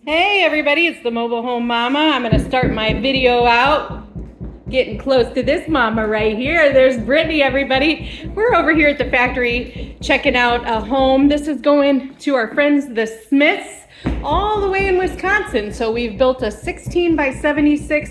Hey everybody, it's the Mobile Home Mama. I'm going to start my video out getting close to this mama right here. There's Brittany, everybody. We're over here at the factory checking out a home. This is going to our friends the Smiths all the way in Wisconsin. So we've built a 16 by 76,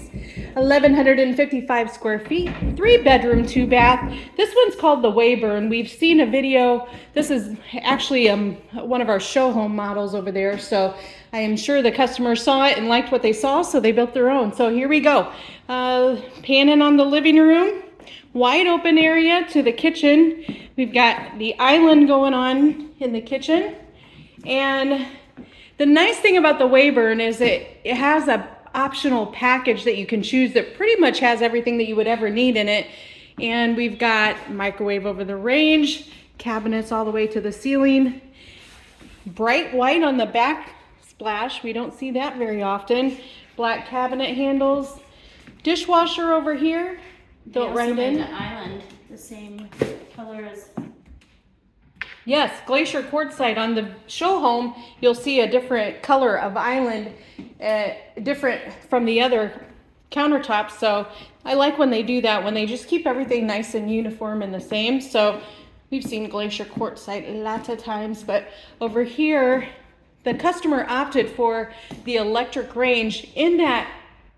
1,155 square feet, 3-bedroom, 2-bath. This one's called the Weyburn. We've seen a video. This is actually one of our show home models over there. So I am sure the customers saw it and liked what they saw, so they built their own. So here we go. Panning on the living room, wide open area to the kitchen. We've got the island going on in the kitchen. And the nice thing about the Weyburn is it has a optional package that you can choose that pretty much has everything that you would ever need in it. And we've got microwave over the range, cabinets all the way to the ceiling, bright white on the Backsplash. We don't see that very often. Black cabinet handles, dishwasher over here, built right in. The island the same color as. Yes, glacier quartzite. On the show home, you'll see a different color of island, different from the other countertops. So I like when they do that, when they just keep everything nice and uniform and the same. So we've seen glacier quartzite lots of times, but over here, the customer opted for the electric range. In that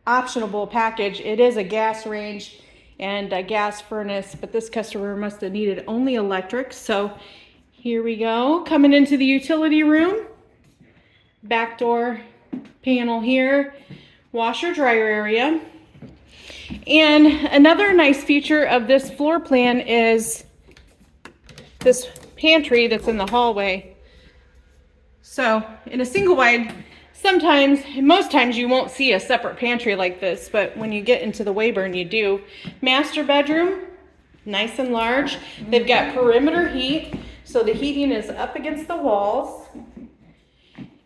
optionable package, it is a gas range and a gas furnace, but this customer must have needed only electric. So here we go, coming into the utility room, back door panel here, washer dryer area. And another nice feature of this floor plan is this pantry that's in the hallway. So in a single wide, sometimes, most times you won't see a separate pantry like this, but when you get into the Weyburn, you do. Master bedroom, nice and large. They've got perimeter heat. So the heating is up against the walls.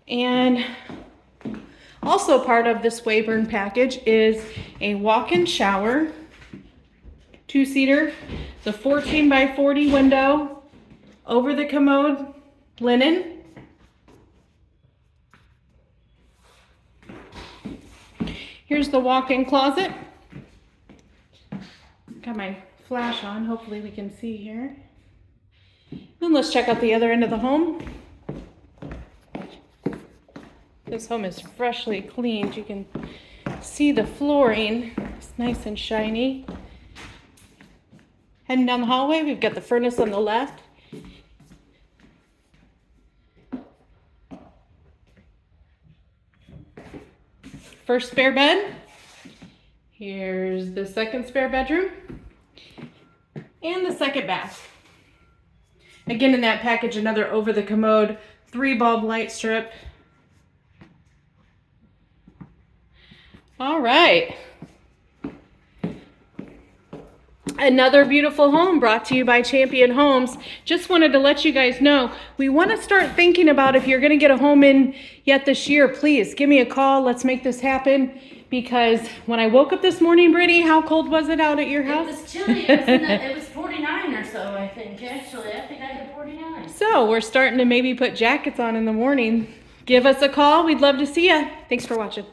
And also part of this Weyburn package is a walk-in shower, 2-seater, the 14 by 40 window, over the commode linen. Here's the walk-in closet. Got my flash on, hopefully we can see here. Then let's check out the other end of the home. This home is freshly cleaned. You can see the flooring. It's nice and shiny. Heading down the hallway, we've got the furnace on the left. First spare bed. Here's the second spare bedroom. And the second bath. Again, in that package, another over the commode 3-bulb light strip. All right. Another beautiful home brought to you by Champion Homes. Just wanted to let you guys know, we want to start thinking about if you're going to get a home in yet this year, please give me a call. Let's make this happen. Because when I woke up this morning, Brittany, how cold was it out at your house? It was chilly. It was 49 or so, I think. Actually, I think I had 49. So we're starting to maybe put jackets on in the morning. Give us a call. We'd love to see you. Thanks for watching.